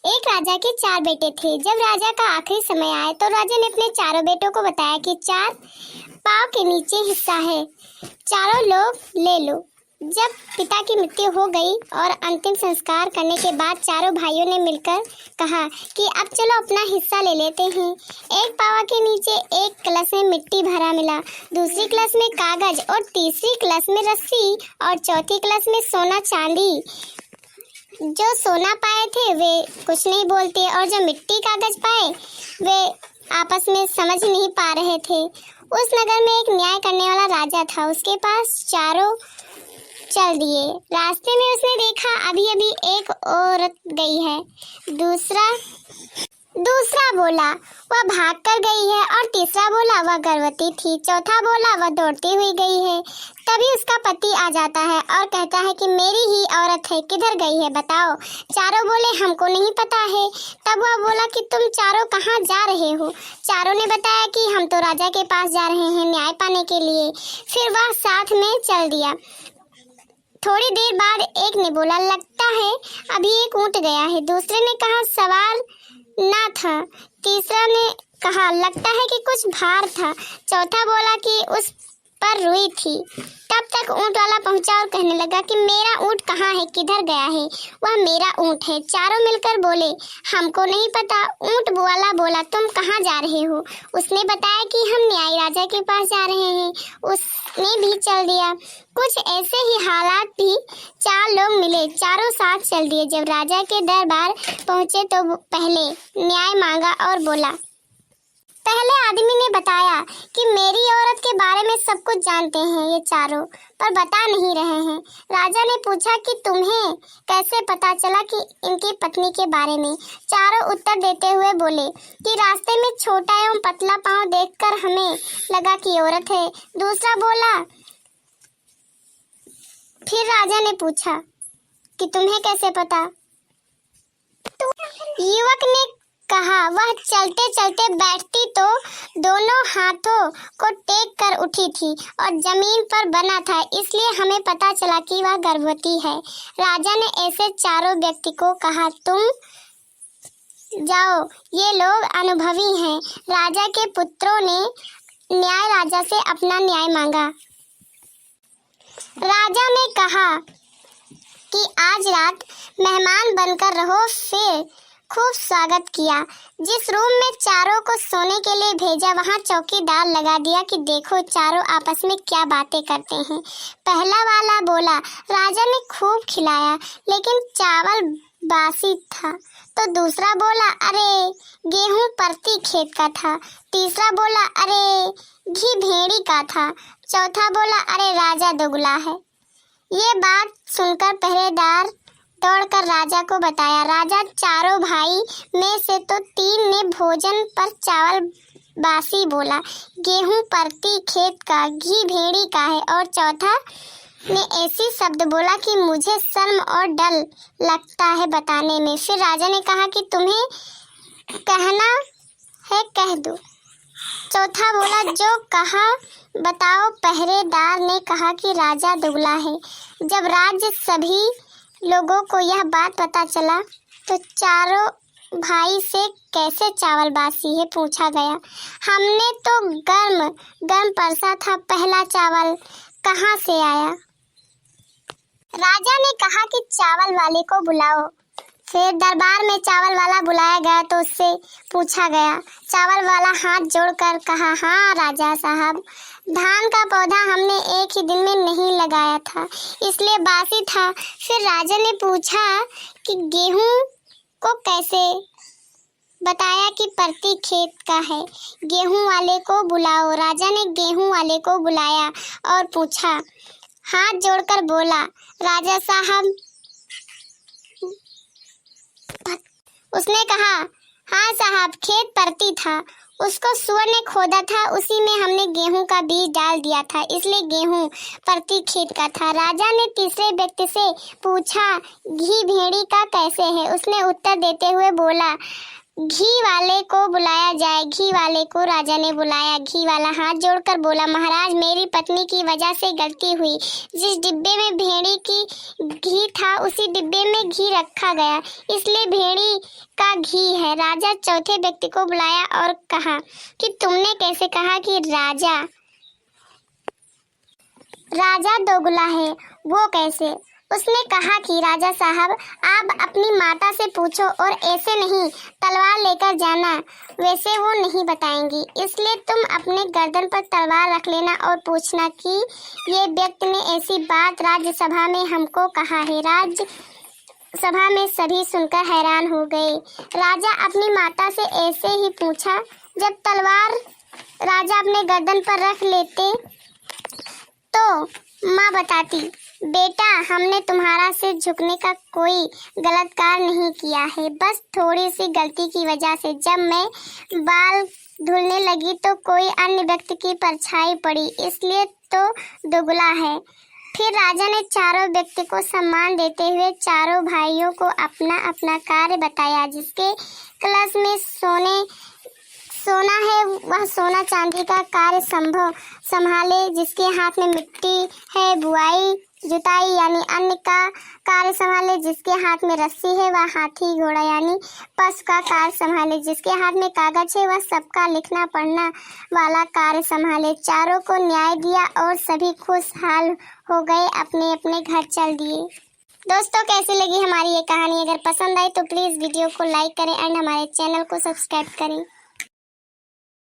एक राजा के 4 बेटे थे। जब राजा का आखिरी समय आया तो राजा ने अपने चारों बेटों को बताया कि 4 पाँव के नीचे हिस्सा है, चारों लोग ले लो। जब पिता की मृत्यु हो गई और अंतिम संस्कार करने के बाद चारों भाइयों ने मिलकर कहा कि अब चलो अपना हिस्सा ले लेते हैं। एक पावा के नीचे एक कलश में मिट्टी भरा मिला, दूसरी कलश में कागज और तीसरी कलश में रस्सी और चौथी कलश में सोना चांदी। जो सोना पाए थे वे कुछ नहीं बोलते और जो मिट्टी कागज पाए वे आपस में समझ नहीं पा रहे थे। उस नगर में एक न्याय करने वाला राजा था। उसके पास चारों चल दिए। रास्ते में उसने देखा अभी अभी एक औरत गई है। दूसरा बोला वह भाग कर गई है और तीसरा बोला वह गर्भवती थी। चौथा बोला वह दौड़ती हुई गई है। तभी उसका पति आ जाता है और कहता है कि मेरी ही औरत है, किधर गई है बताओ। चारों बोले हमको नहीं पता है। तब वह बोला कि तुम चारों कहाँ जा रहे हो। चारों ने बताया कि हम तो राजा के पास जा रहे हैं न्याय पाने के लिए। फिर वह साथ में चल दिया। थोड़ी देर बाद एक ने बोला लगता है अभी एक ऊंट गया है। दूसरे ने कहा सवार ना था। तीसरा ने कहा लगता है कि कुछ भार था। चौथा बोला कि उस पर रुई थी। तब तक ऊंट वाला पहुंचा और कहने लगा कि मेरा ऊंट कहाँ है, किधर गया है। वह मेरा ऊंट है। चारों मिलकर बोले हमको नहीं पता। ऊंट वाला बोला तुम कहाँ जा रहे हो। उसने बताया कि हम न्याय राजा के पास जा रहे हैं। उसने भी चल दिया। कुछ ऐसे ही हालात भी 4 लोग मिले, चारों साथ चल दिए। जब राजा के दरबार पहुंचे तो पहले न्याय मांगा और बोला। पहले आदमी ने बताया कि मेरी औरत के बारे में सब कुछ जानते हैं ये चारों, पर बता नहीं रहे हैं। राजा ने पूछा कि तुम्हें कैसे पता चला कि इनकी पत्नी के बारे में। चारों उत्तर देते हुए बोले कि रास्ते में छोटा एवं पतला पांव देखकर हमें लगा कि औरत है। दूसरा बोला। फिर राजा ने पूछा कि तुम्हें कैसे पता। युवक ने कहा वह चलते चलते बैठती तो दोनों हाथों को टेक कर उठी थी और जमीन पर बना था, इसलिए हमें पता चला कि वह गर्भवती है। राजा ने ऐसे चारों व्यक्ति को कहा तुम जाओ, ये लोग अनुभवी हैं। राजा के पुत्रों ने न्याय राजा से अपना न्याय मांगा। राजा ने कहा कि आज रात मेहमान बनकर रहो। फिर खूब स्वागत किया। जिस रूम में चारों को सोने के लिए भेजा वहां चौकीदार लगा दिया कि देखो चारों आपस में क्या बातें करते हैं। पहला वाला बोला राजा ने खूब खिलाया लेकिन चावल बासी था। तो दूसरा बोला अरे गेहूं परती खेत का था। तीसरा बोला अरे घी भेड़ी का था। चौथा बोला अरे राजा दुगला है। ये बात सुनकर पहरेदार दौड़कर राजा को बताया। राजा चारों भाई में से तो 3 ने भोजन पर चावल बासी बोला, गेहूं परती खेत का, घी भेड़ी का है, और चौथा ने ऐसी शब्द बोला कि मुझे शर्म और डर लगता है बताने में। फिर राजा ने कहा कि तुम्हें कहना है कह दो। चौथा बोला जो कहा बताओ। पहरेदार ने कहा कि राजा दुगला है। जब राज्य सभी लोगों को यह बात पता चला तो चारों भाई से कैसे चावल बासी है पूछा गया। हमने तो गर्म परसा था, पहला चावल कहाँ से आया। राजा ने कहा कि चावल वाले को बुलाओ। फिर दरबार में चावल वाला बुलाया गया तो उससे पूछा गया। चावल वाला हाथ जोड़कर कहा हाँ राजा साहब, धान का पौधा हमने एक ही दिन में नहीं लगाया था, इसलिए बासी था। फिर राजा ने पूछा कि गेहूं को कैसे, बताया कि परती खेत का है, गेहूं वाले को बुलाओ। राजा ने गेहूं वाले को बुलाया और पूछा, हाथ जोड़कर बोला राजा साहब। उसने कहा हाँ साहब, खेत परती था, उसको सुअर ने खोदा था, उसी में हमने गेहूं का बीज डाल दिया था, इसलिए गेहूं परती खेत का था। राजा ने तीसरे व्यक्ति से पूछा घी भेड़ी का कैसे है। उसने उत्तर देते हुए बोला घी वाले को बुलाया जाए। घी वाले को राजा ने बुलाया। घी वाला हाथ जोड़कर बोला महाराज, मेरी पत्नी की वजह से गलती हुई। जिस डिब्बे में भेड़ी की घी था उसी डिब्बे में घी रखा गया, इसलिए भेड़ी का घी है। राजा चौथे व्यक्ति को बुलाया और कहा कि तुमने कैसे कहा कि राजा दोगला है? वो कैसे? उसने कहा कि राजा साहब, आप अपनी माता से पूछो और ऐसे नहीं तलवार लेकर जाना, वैसे वो नहीं बताएंगी। इसलिए तुम अपने गर्दन पर तलवार रख लेना और पूछना कि ये व्यक्ति ने ऐसी बात राज्यसभा में हमको कहा है। राज्यसभा में सभी सुनकर हैरान हो गए। राजा अपनी माता से ऐसे ही पूछा। जब तलवार राजा अपने गर्दन पर रख लेते तो माँ बताती, बेटा, हमने तुम्हारा सिर झुकने का कोई गलत कार्य नहीं किया है, बस थोड़ी सी गलती की वजह से जब मैं बाल धुलने लगी तो कोई अन्य व्यक्ति की परछाई पड़ी, इसलिए तो दुगला है। फिर राजा ने चारों व्यक्ति को सम्मान देते हुए चारों भाइयों को अपना अपना कार्य बताया। जिसके कलश में सोना है वह सोना चांदी का कार्य संभाले, जिसके हाथ में मिट्टी है बुआई जुताई यानी अन्न का कार्य संभाले, जिसके हाथ में रस्सी है वह हाथी घोड़ा यानी पशु का कार्य संभाले, जिसके हाथ में कागज है वह सबका लिखना पढ़ना वाला कार्य संभाले। चारों को न्याय दिया और सभी खुशहाल हो गए, अपने अपने घर चल दिए। दोस्तों, कैसी लगी हमारी ये कहानी? अगर पसंद आई तो प्लीज़ वीडियो को लाइक करें एंड हमारे चैनल को सब्सक्राइब करें।